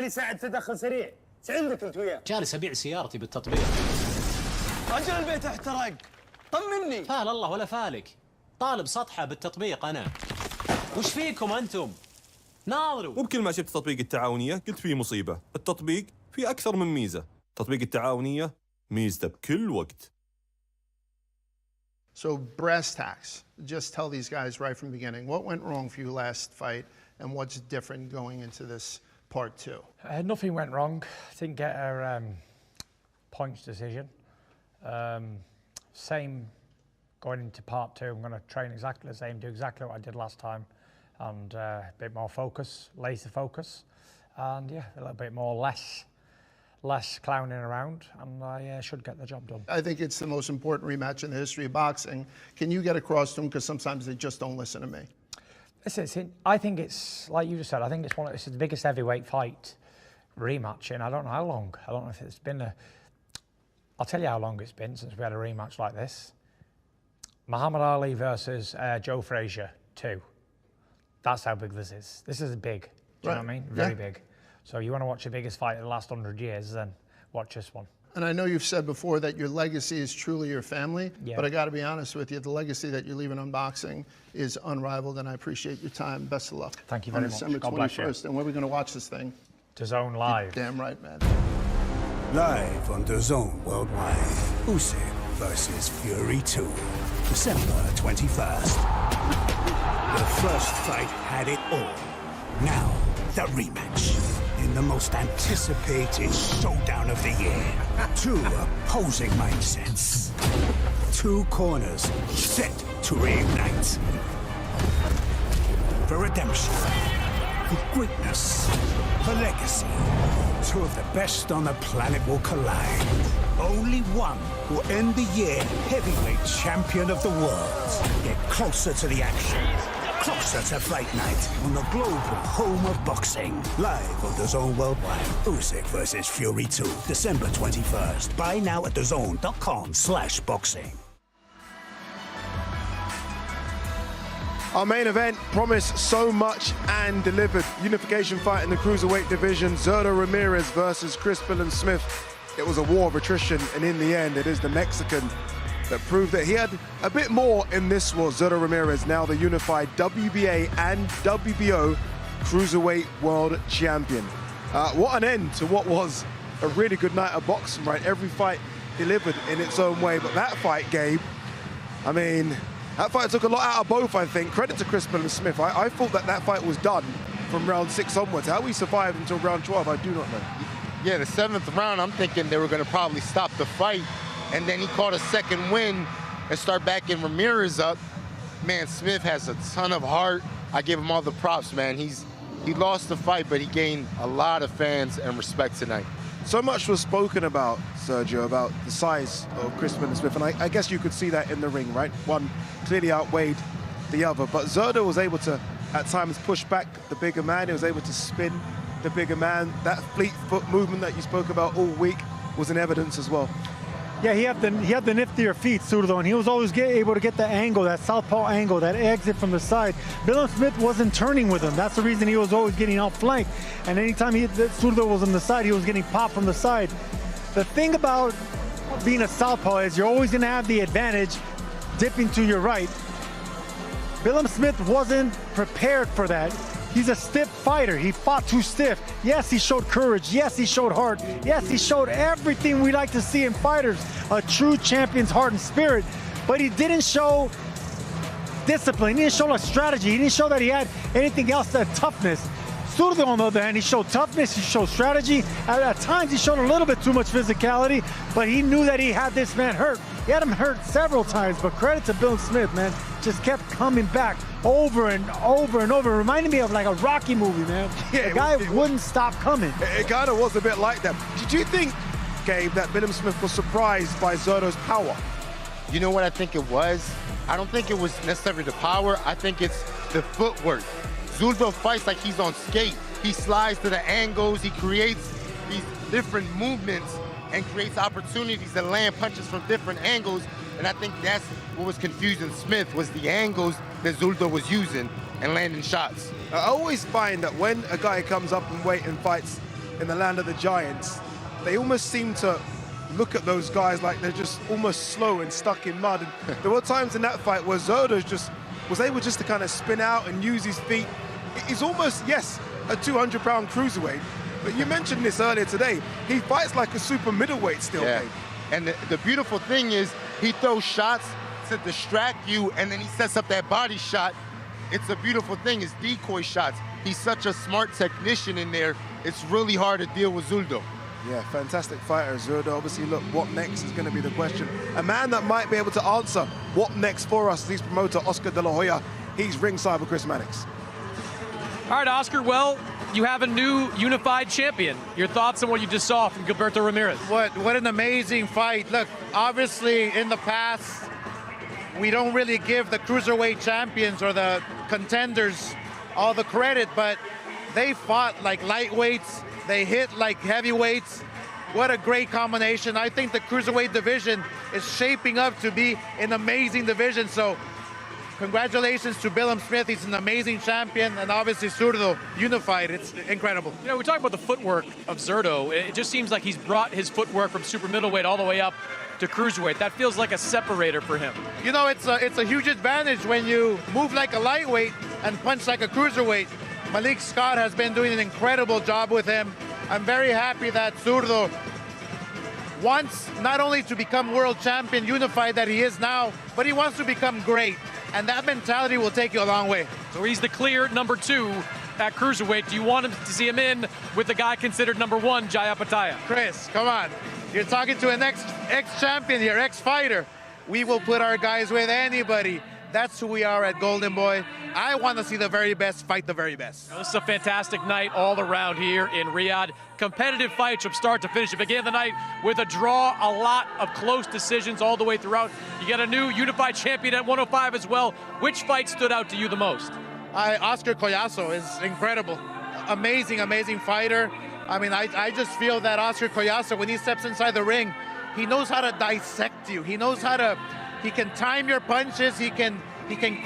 ساعة تدخل سريع. ايش عندك انت وياه؟ جالس ابيع سيارتي بالتطبيق. رجل البيت احترق، طمني. فال الله ولا فالك، طالب سطحة بالتطبيق أنا. وش فيكم أنتم؟ ناظروا. وبكل ما شفت تطبيق التعاونية قلت فيه مصيبة. التطبيق فيه أكثر من ميزة. تطبيق التعاونية ميزته بكل وقت. So brass tacks, just tell these guys right from the beginning, what went wrong for you last fight and what's different going into this part two? Nothing went wrong. Didn't get a points decision. Same going into part two. I'm going to train exactly the same, do exactly what I did last time, and a bit more focus, laser focus, and yeah, a little bit more less clowning around, and I should get the job done. I think it's the most important rematch in the history of boxing. Can you get across to them? Because sometimes they just don't listen to me. Listen, I think it's, like you just said, I think it's the biggest heavyweight fight rematch in I don't know how long. I don't know if it's been I'll tell you how long it's been since we had a rematch like this. Muhammad Ali versus Joe Frazier 2. That's how big this is. This is big. Do you know what I mean? Very big. So you want to watch the biggest fight of the last 100 years, then watch this one. And I know you've said before that your legacy is truly your family, Yeah. but I got to be honest with you, the legacy that you're leaving on boxing is unrivaled, and I appreciate your time. Best of luck. Thank you very on much. December God bless you. 21st. And where are we going to watch this thing? DAZN live. You're damn right, man. Live on DAZN worldwide. Usyk versus Fury 2, December 21st. The first fight had it all. Now, the rematch. In the most anticipated showdown of the year. Two opposing mindsets. Two corners set to reunite. For redemption. For greatness. For legacy. Two of the best on the planet will collide. Only one will end the year heavyweight champion of the world. Get closer to the action. Closer to Fight Night on the global home of boxing. Live on DAZN worldwide. Usyk versus Fury 2, December 21st. Buy now at DAZN.com/boxing. Our main event promised so much and delivered. Unification fight in the cruiserweight division. Zurdo Ramirez versus Billam-Smith. It was a war of attrition, and in the end, it is the Mexican that proved that he had a bit more in this war. Zurdo Ramirez, now the unified WBA and WBO cruiserweight world champion. What an end to what was a really good night of boxing, right? Every fight delivered in its own way, but that fight, Gabe, I mean, that fight took a lot out of both, I think. Credit to Billam-Smith. I thought that fight was done from round 6 onwards. How he survived until round 12, I do not know. Yeah, the 7th round, I'm thinking they were going to probably stop the fight, and then he caught a second win and start backing Ramirez up. Man, Smith has a ton of heart. I give him all the props, man. He lost the fight, but he gained a lot of fans and respect tonight. So much was spoken about, Sergio, about the size of Billam-Smith, and I guess you could see that in the ring, right? One clearly outweighed the other, but Zurdo was able to, at times, push back the bigger man. He was able to spin the bigger man. That fleet foot movement that you spoke about all week was in evidence as well. Yeah, he had the niftier feet, Zurdo, and he was always able to get the angle, that southpaw angle, that exit from the side. Billam-Smith wasn't turning with him. That's the reason he was always getting outflanked. And anytime Zurdo was on the side, he was getting popped from the side. The thing about being a southpaw is you're always going to have the advantage dipping to your right. Billam-Smith wasn't prepared for that. He's a stiff fighter. He fought too stiff. Yes, he showed courage. Yes, he showed heart. Yes, he showed everything we like to see in fighters, a true champion's heart and spirit. But he didn't show discipline. He didn't show a strategy. He didn't show that he had anything else than toughness. Zurdo, on the other hand, he showed toughness, he showed strategy. At times, he showed a little bit too much physicality, but he knew that he had this man hurt. He had him hurt several times, but credit to Billam-Smith, man. Just kept coming back over and over and over. It reminded me of like a Rocky movie, man. Yeah, the guy wouldn't stop coming. It kind of was a bit like that. Did you think, Gabe, that Billam-Smith was surprised by Zurdo's power? You know what I think it was? I don't think it was necessarily the power. I think it's the footwork. Zurdo fights like he's on skate. He slides to the angles. He creates these different movements and creates opportunities to land punches from different angles. And I think that's what was confusing Smith, was the angles that Zurdo was using and landing shots. I always find that when a guy comes up in weight and fights in the land of the giants, they almost seem to look at those guys like they're just almost slow and stuck in mud. And there were times in that fight where Zurdo just was able just to kind of spin out and use his feet. He's almost, yes, a 200-pound cruiserweight, but you mentioned this earlier today. He fights like a super middleweight still, Yeah. Dave. And the beautiful thing is he throws shots to distract you, and then he sets up that body shot. It's a beautiful thing, his decoy shots. He's such a smart technician in there. It's really hard to deal with Zurdo. Yeah, fantastic fighter, Zurdo. Obviously, look, what next is going to be the question. A man that might be able to answer what next for us is his promoter, Oscar De La Hoya. He's ringside with Chris Mannix. All right, Oscar, well, you have a new unified champion. Your thoughts on what you just saw from Gilberto Ramirez? What an amazing fight. Look, obviously, in the past, we don't really give the cruiserweight champions or the contenders all the credit, but they fought like lightweights. They hit like heavyweights. What a great combination. I think the cruiserweight division is shaping up to be an amazing division. So congratulations to Billam-Smith. He's an amazing champion. And obviously Zurdo unified. It's incredible. You know, we talk about the footwork of Zurdo. It just seems like he's brought his footwork from super middleweight all the way up to cruiserweight. That feels like a separator for him. You know, it's a huge advantage when you move like a lightweight and punch like a cruiserweight. Malik Scott has been doing an incredible job with him. I'm very happy that Zurdo wants not only to become world champion unified that he is now, but he wants to become great. And that mentality will take you a long way. So he's the clear number 2 at cruiserweight. Do you want him to see him in with the guy considered number 1, Jaya Pataya? Chris, come on. You're talking to an ex-champion here, ex-fighter. We will put our guys with anybody. That's who we are at Golden Boy. I want to see the very best fight the very best. Now, this is a fantastic night all around here in Riyadh. Competitive fights from start to finish. It began the night with a draw, a lot of close decisions all the way throughout. You get a new unified champion at 105 as well. Which fight stood out to you the most? Oscar Collazo is incredible. Amazing, amazing fighter. I mean, I just feel that Oscar Collazo, when he steps inside the ring, he knows how to dissect you. He knows how to, he can time your punches, he can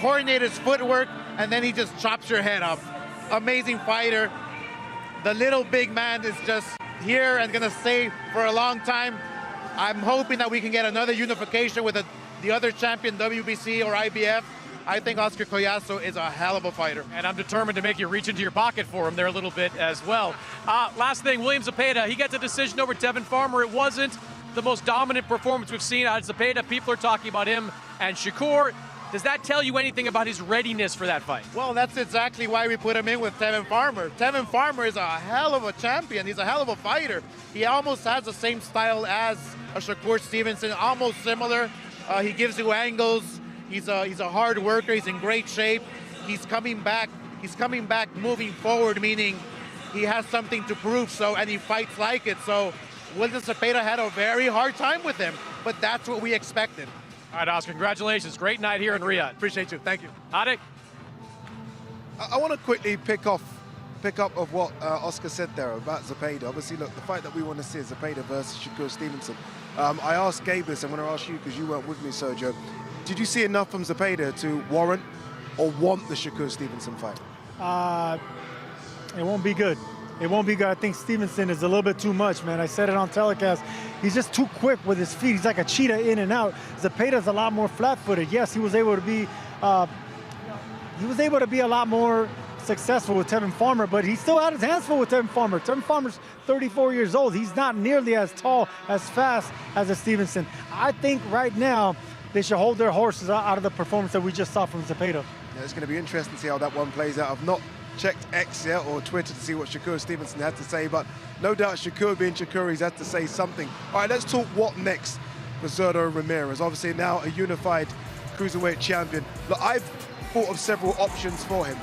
coordinate his footwork, and then he just chops your head off. Amazing fighter. The little big man is just here and gonna stay for a long time. I'm hoping that we can get another unification with the other champion, WBC or IBF. I think Oscar Collazo is a hell of a fighter. And I'm determined to make you reach into your pocket for him there a little bit as well. Last thing, William Zepeda, he gets a decision over Tevin Farmer. It wasn't the most dominant performance we've seen out of Zepeda. People are talking about him and Shakur. Does that tell you anything about his readiness for that fight? Well, that's exactly why we put him in with Tevin Farmer. Tevin Farmer is a hell of a champion. He's a hell of a fighter. He almost has the same style as a Shakur Stevenson, almost similar. He gives you angles. He's a hard worker. He's in great shape. He's coming back. He's coming back moving forward, meaning he has something to prove. So, and he fights like it. So William Zepeda had a very hard time with him, but that's what we expected. All right, Oscar, congratulations. Great night here in Riyadh. Appreciate you. Thank you. Adik? I want to quickly pick up of what Oscar said there about Zepeda. Obviously, look, the fight that we want to see is Zepeda versus Shakur Stevenson. I asked Gabe this. I'm going to ask you because you weren't with me, Sergio. Did you see enough from Zepeda to warrant or want the Shakur Stevenson fight? It won't be good. It won't be good. I think Stevenson is a little bit too much, man. I said it on telecast. He's just too quick with his feet. He's like a cheetah in and out. Zepeda's a lot more flat-footed. Yes, he was able to be a lot more successful with Tevin Farmer, but he still had his hands full with Tevin Farmer. Tevin Farmer's 34 years old. He's not nearly as tall, as fast as a Stevenson. I think right now they should hold their horses out of the performance that we just saw from Zepeda. Yeah, it's going to be interesting to see how that one plays out. I've not checked X yet or Twitter to see what Shakur Stevenson had to say, but no doubt Shakur being Shakur, he's had to say something. All right, let's talk what next for Zurdo Ramirez. Obviously now a unified cruiserweight champion. Look, I've thought of several options for him.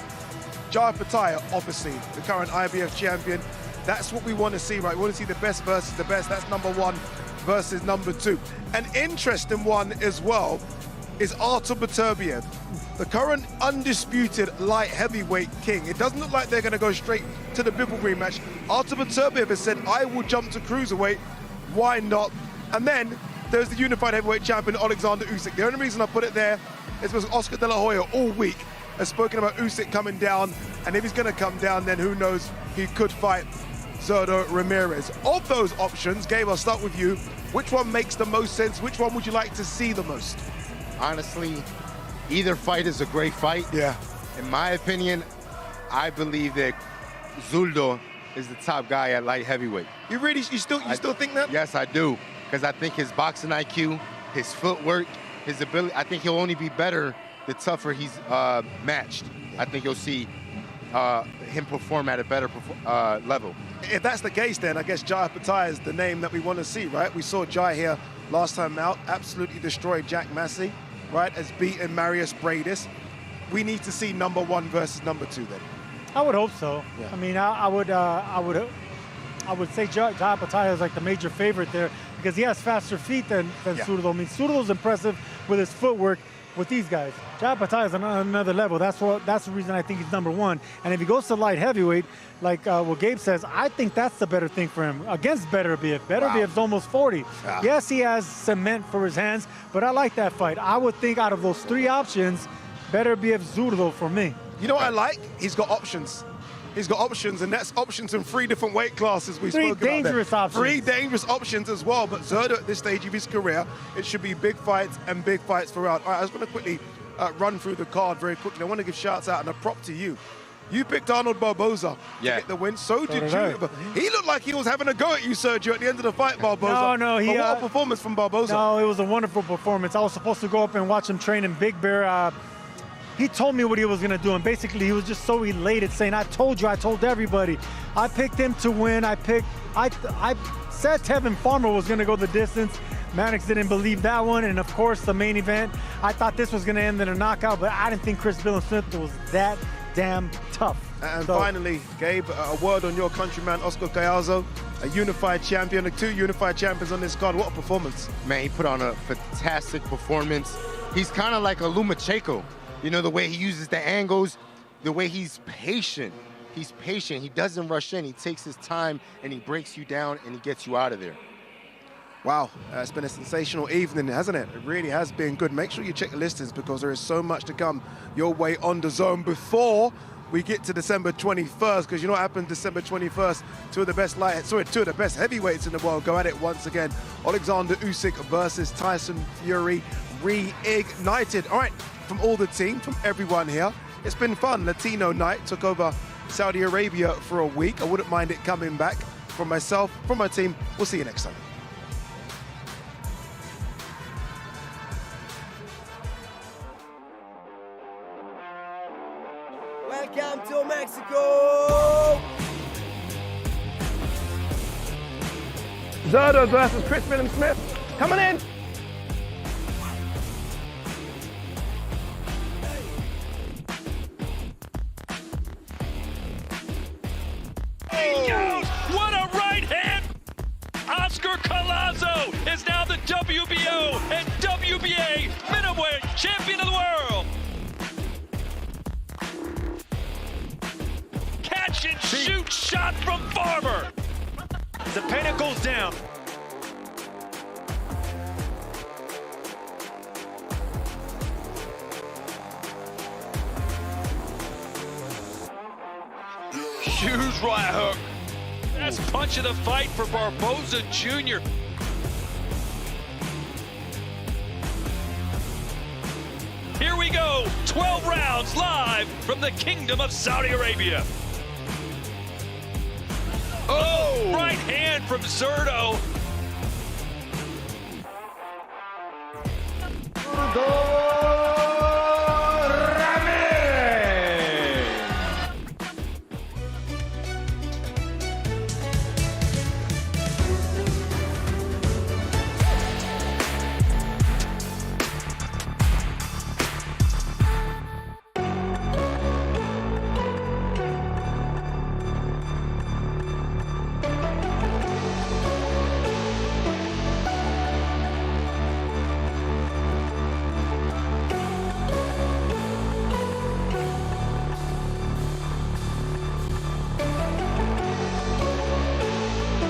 Jaya Pataya, obviously, the current IBF champion. That's what we want to see, right? We want to see the best versus the best. That's number 1 versus number 2. An interesting one as well is Artur Beterbiev, the current undisputed light heavyweight king. It doesn't look like they're going to go straight to the Bivol rematch. Artur Beterbiev has said, I will jump to cruiserweight. Why not? And then there's the unified heavyweight champion, Alexander Usyk. The only reason I put it there is because Oscar De La Hoya all week has spoken about Usyk coming down, and if he's going to come down, then who knows, he could fight Zurdo Ramirez. Of those options, Gabe, I'll start with you. Which one makes the most sense? Which one would you like to see the most? Honestly, either fight is a great fight. Yeah. In my opinion, I believe that Zurdo is the top guy at light heavyweight. You still think that? Yes, I do. Because I think his boxing IQ, his footwork, his ability, I think he'll only be better the tougher he's matched. I think you'll see him perform at a better level. If that's the case, then I guess Jai Patai is the name that we want to see, right? We saw Jai here last time out, absolutely destroyed Jack Massey, right? Has beaten Marius Bradis. We need to see number 1 versus number 2 then. I would hope so. Yeah. I mean, I would say Jai Patai is like the major favorite there because he has faster feet than Zurdo. I mean, Zurdo's impressive with his footwork. With these guys, Jai Patai is on another level. That's the reason I think he's number 1. And if he goes to light heavyweight, like what Gabe says, I think that's the better thing for him against Beterbiev. Beterbiev's almost 40. Wow. Yes, he has cement for his hands, but I like that fight. I would think out of those 3 options, Beterbiev, Zurdo for me. You know what I like? He's got options. He's got options, and that's options in 3 different weight classes we spoke about. 3 dangerous options. 3 dangerous options as well. But Zurdo at this stage of his career, it should be big fights and big fights throughout. All right, I was going to quickly run through the card very quickly. I want to give shouts out and a prop to you. You picked Arnold Barboza to get the win. So did you. He looked like he was having a go at you, Sergio, at the end of the fight, Barboza. No, but what a performance from Barboza. No, it was a wonderful performance. I was supposed to go up and watch him train in Big Bear. He told me what he was going to do, and basically he was just so elated, saying, I told you, I told everybody. I picked him to win. I said Tevin Farmer was going to go the distance. Maddox didn't believe that one, and of course the main event. I thought this was going to end in a knockout, but I didn't think Chris Billam-Smith was that damn tough. And finally, Gabe, a word on your countryman, Oscar Collazo, a unified champion, the 2 unified champions on this card. What a performance. Man, he put on a fantastic performance. He's kind of like a Lomachenko. You know, the way he uses the angles, the way he's patient. He's patient. He doesn't rush in. He takes his time, and he breaks you down, and he gets you out of there. Wow, it's been a sensational evening, hasn't it? It really has been good. Make sure you check the listings because there is so much to come your way on DAZN before we get to December 21st, because you know what happened December 21st? 2 of the best heavyweights in the world go at it once again. Alexander Usyk versus Tyson Fury reignited. All right, from all the team, from everyone here, it's been fun. Latino night took over Saudi Arabia for a week. I wouldn't mind it coming back. From myself, from my team, we'll see you next time. Welcome to Mexico! Zurdo versus Chris Billam-Smith. Coming in. What a right hand! Oscar Collazo is now the WBO and WBA middleweight champion of the world. Catch and shoot shot from Farmer. The pinnacle's down. Huge right hook. Best punch of the fight for Barboza Jr. Here we go, 12 rounds live from the Kingdom of Saudi Arabia. Oh, right hand from Zurdo.